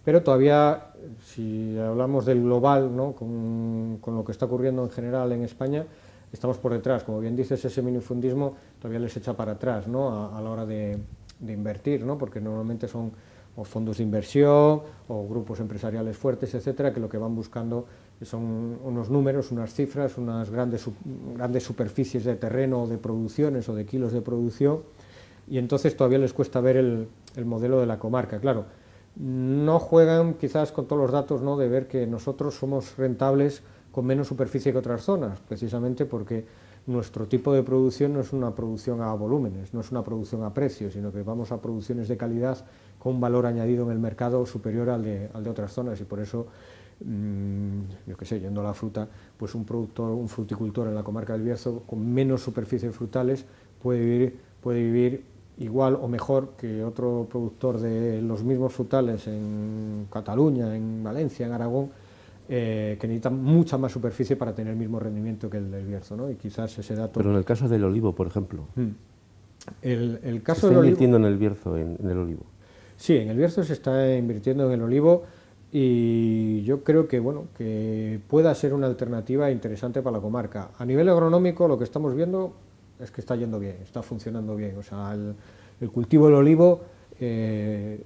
C: pero todavía, si hablamos del global, ¿no? con lo que está ocurriendo en general en España, estamos por detrás. Como bien dices, ese minifundismo todavía les echa para atrás, ¿no? a la hora de invertir, ¿no? Porque normalmente son o fondos de inversión o grupos empresariales fuertes, etcétera, que lo que van buscando son unos números, unas cifras, unas grandes superficies de terreno o de producciones o de kilos de producción, y entonces todavía les cuesta ver el modelo de la comarca. Claro, no juegan quizás con todos los datos, ¿no? De ver que nosotros somos rentables con menos superficie que otras zonas, precisamente porque nuestro tipo de producción no es una producción a volúmenes, no es una producción a precio, sino que vamos a producciones de calidad con un valor añadido en el mercado superior al de otras zonas, y por eso, yo qué sé, yendo a la fruta, pues un fruticultor en la comarca del Bierzo con menos superficies frutales puede vivir igual o mejor que otro productor de los mismos frutales en Cataluña, en Valencia, en Aragón, que necesitan mucha más superficie para tener el mismo rendimiento que el del Bierzo, ¿no? Y quizás ese dato...
D: Pero en el caso del olivo, por ejemplo,
C: el caso
D: ¿se está
C: del olivo...
D: invirtiendo en el Bierzo, en el olivo?
C: Sí, en el Bierzo se está invirtiendo en el olivo, y yo creo que, bueno, que pueda ser una alternativa interesante para la comarca. A nivel agronómico, lo que estamos viendo es que está yendo bien, está funcionando bien. O sea, el cultivo del olivo, el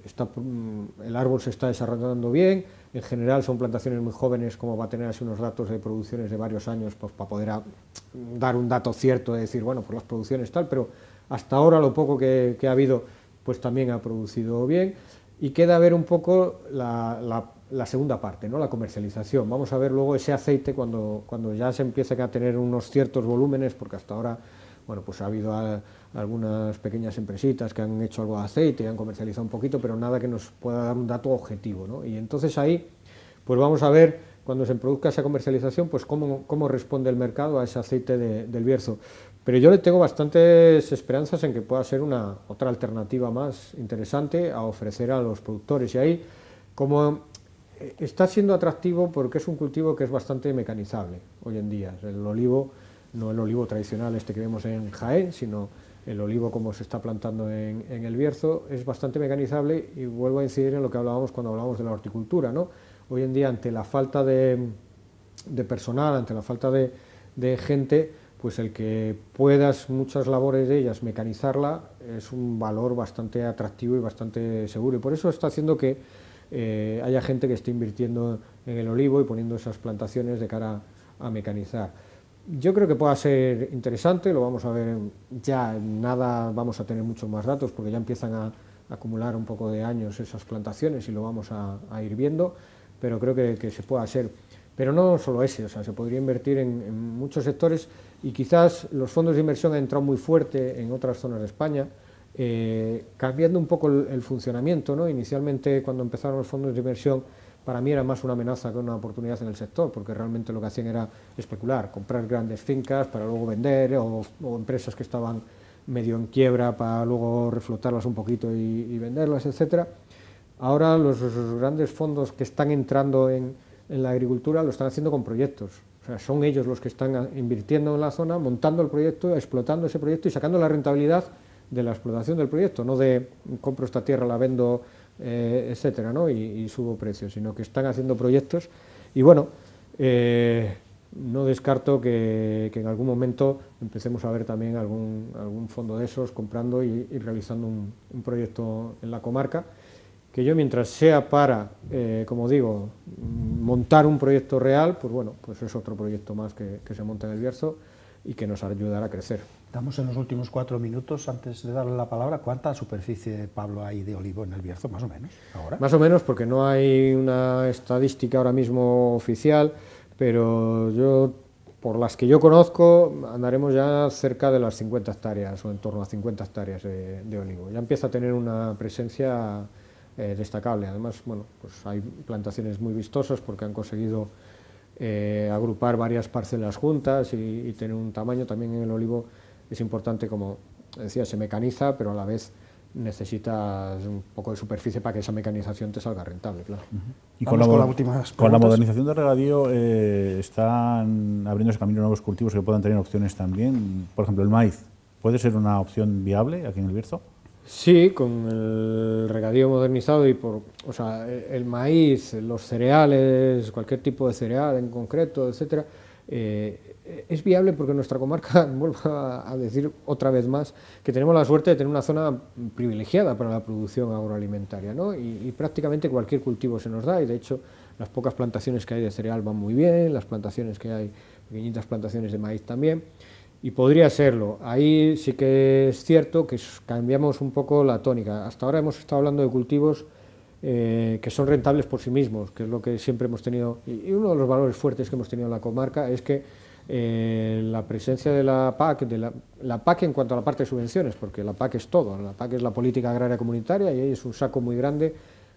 C: árbol se está desarrollando bien. En general son plantaciones muy jóvenes, como va a tener así unos datos de producciones de varios años, pues para poder dar un dato cierto de decir, bueno, pues las producciones tal, pero hasta ahora lo poco que ha habido, pues también ha producido bien. Y queda ver un poco la segunda parte, ¿no? La comercialización. Vamos a ver luego ese aceite cuando ya se empiece a tener unos ciertos volúmenes, porque hasta ahora, bueno, pues ha habido algunas pequeñas empresitas que han hecho algo de aceite y han comercializado un poquito, pero nada que nos pueda dar un dato objetivo, ¿no? Y entonces ahí, pues vamos a ver, cuando se produzca esa comercialización, pues cómo responde el mercado a ese aceite del Bierzo. Pero yo le tengo bastantes esperanzas en que pueda ser otra alternativa más interesante a ofrecer a los productores. Y ahí, como está siendo atractivo porque es un cultivo que es bastante mecanizable hoy en día. El olivo, no el olivo tradicional este que vemos en Jaén, sino el olivo como se está plantando en el Bierzo, es bastante mecanizable, y vuelvo a incidir en lo que hablábamos cuando hablábamos de la horticultura, ¿no? Hoy en día, ante la falta de personal, ante la falta de gente, pues el que puedas muchas labores de ellas mecanizarla es un valor bastante atractivo y bastante seguro, y por eso está haciendo que haya gente que esté invirtiendo en el olivo y poniendo esas plantaciones de cara a mecanizar. Yo creo que pueda ser interesante, lo vamos a ver ya, nada vamos a tener muchos más datos porque ya empiezan a acumular un poco de años esas plantaciones y lo vamos a ir viendo, pero creo que se puede hacer. Pero no solo ese, o sea, se podría invertir en muchos sectores y quizás los fondos de inversión han entrado muy fuerte en otras zonas de España, cambiando un poco el funcionamiento, ¿no? Inicialmente, cuando empezaron los fondos de inversión, para mí era más una amenaza que una oportunidad en el sector, porque realmente lo que hacían era especular, comprar grandes fincas para luego vender, o empresas que estaban medio en quiebra para luego reflotarlas un poquito y venderlas, etcétera. Ahora los grandes fondos que están entrando en la agricultura lo están haciendo con proyectos. O sea, son ellos los que están invirtiendo en la zona, montando el proyecto, explotando ese proyecto y sacando la rentabilidad de la explotación del proyecto, no de compro esta tierra, la vendo, etcétera, ¿no? y subo precios, sino que están haciendo proyectos. Y bueno, no descarto que en algún momento empecemos a ver también algún fondo de esos comprando y realizando un proyecto en la comarca, que yo, mientras sea para, como digo, montar un proyecto real, pues bueno, pues es otro proyecto más que se monta en el Bierzo y que nos ayudará a crecer.
A: Damos en los últimos 4 minutos, antes de darle la palabra, ¿cuánta superficie, Pablo, hay de olivo en el Bierzo, más o menos, ahora?
C: Más o menos, porque no hay una estadística ahora mismo oficial, pero yo, por las que yo conozco, andaremos ya cerca de las 50 hectáreas, o en torno a 50 hectáreas de olivo. Ya empieza a tener una presencia destacable. Además, bueno, pues hay plantaciones muy vistosas porque han conseguido agrupar varias parcelas juntas y tener un tamaño. También en el olivo es importante, como decía, se mecaniza, pero a la vez necesitas un poco de superficie para que esa mecanización te salga rentable, claro.
B: Y
A: con la
B: modernización del regadío están abriéndose camino nuevos cultivos que puedan tener opciones también. Por ejemplo, el maíz, ¿puede ser una opción viable aquí en el Bierzo?
C: Sí, con el regadío modernizado y o sea, el maíz, los cereales, cualquier tipo de cereal en concreto, etcétera, es viable porque nuestra comarca, vuelvo a decir otra vez más, que tenemos la suerte de tener una zona privilegiada para la producción agroalimentaria, ¿no? Y prácticamente cualquier cultivo se nos da, y de hecho las pocas plantaciones que hay de cereal van muy bien, las plantaciones que hay, pequeñitas plantaciones de maíz también. Y podría serlo. Ahí sí que es cierto que cambiamos un poco la tónica. Hasta ahora hemos estado hablando de cultivos que son rentables por sí mismos, que es lo que siempre hemos tenido. Y uno de los valores fuertes que hemos tenido en la comarca es que la presencia de la PAC, la PAC en cuanto a la parte de subvenciones, porque la PAC es todo. La PAC es la política agraria comunitaria y ahí es un saco muy grande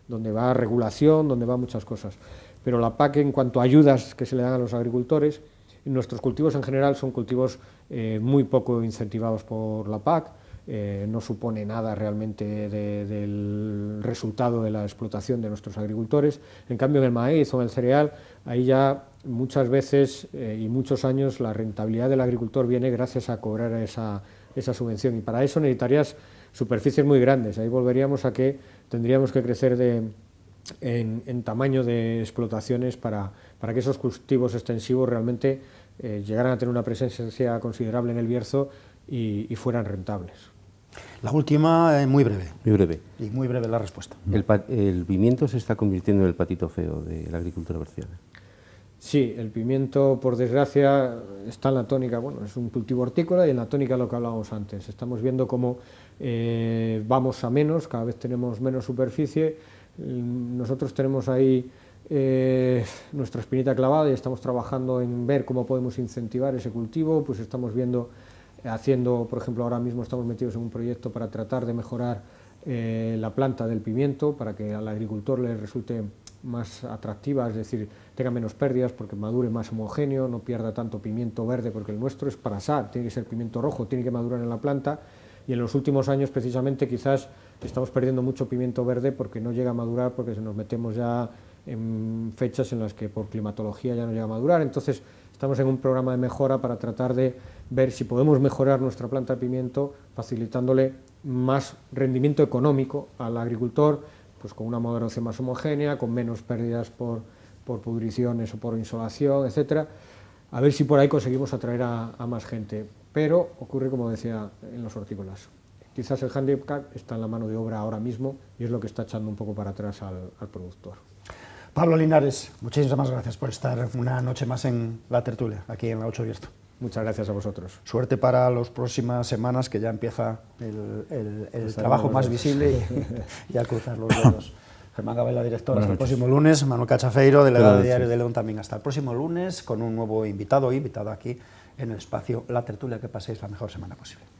C: donde va regulación, donde va muchas cosas. Pero la PAC, en cuanto a ayudas que se le dan a los agricultores, nuestros cultivos en general son cultivos muy poco incentivados por la PAC, no supone nada realmente del resultado de la explotación de nuestros agricultores. En cambio, en el maíz o en el cereal, ahí ya muchas veces y muchos años la rentabilidad del agricultor viene gracias a cobrar esa subvención, y para eso necesitarías superficies muy grandes. Ahí volveríamos a que tendríamos que crecer en tamaño de explotaciones para que esos cultivos extensivos realmente llegaran a tener una presencia considerable en el Bierzo y fueran rentables.
A: La última, muy breve.
D: Muy breve.
A: Y muy breve la respuesta.
D: El pimiento se está convirtiendo en el patito feo de la agricultura berciana.
C: Sí, el pimiento, por desgracia, está en la tónica, bueno, es un cultivo hortícola y en la tónica lo que hablábamos antes. Estamos viendo cómo vamos a menos, cada vez tenemos menos superficie. Nosotros tenemos ahí nuestra espinita clavada y estamos trabajando en ver cómo podemos incentivar ese cultivo. Pues estamos viendo, haciendo, por ejemplo, ahora mismo estamos metidos en un proyecto para tratar de mejorar la planta del pimiento, para que al agricultor le resulte más atractiva, es decir, tenga menos pérdidas porque madure más homogéneo, no pierda tanto pimiento verde, porque el nuestro es para asar, tiene que ser pimiento rojo, tiene que madurar en la planta, y en los últimos años precisamente quizás estamos perdiendo mucho pimiento verde porque no llega a madurar, porque nos metemos ya en fechas en las que por climatología ya no llega a madurar. Entonces estamos en un programa de mejora para tratar de ver si podemos mejorar nuestra planta de pimiento, facilitándole más rendimiento económico al agricultor, pues con una maduración más homogénea, con menos pérdidas por pudriciones o por insolación, etcétera. A ver si por ahí conseguimos atraer a más gente. Pero ocurre, como decía, en los hortícolas. Quizás el hándicap está en la mano de obra ahora mismo y es lo que está echando un poco para atrás al productor.
A: Pablo Linares, muchísimas gracias por estar una noche más en la tertulia, aquí en la 8 Bierzo.
C: Muchas gracias a vosotros.
A: Suerte para las próximas semanas, que ya empieza el trabajo más visible y a cruzar los dedos. Germán Gabela, director, hasta el próximo lunes. Manuel Cachafeiro, delegado de Diario de León, también hasta el próximo lunes, con un nuevo invitado aquí en el espacio La Tertulia. Que paséis la mejor semana posible.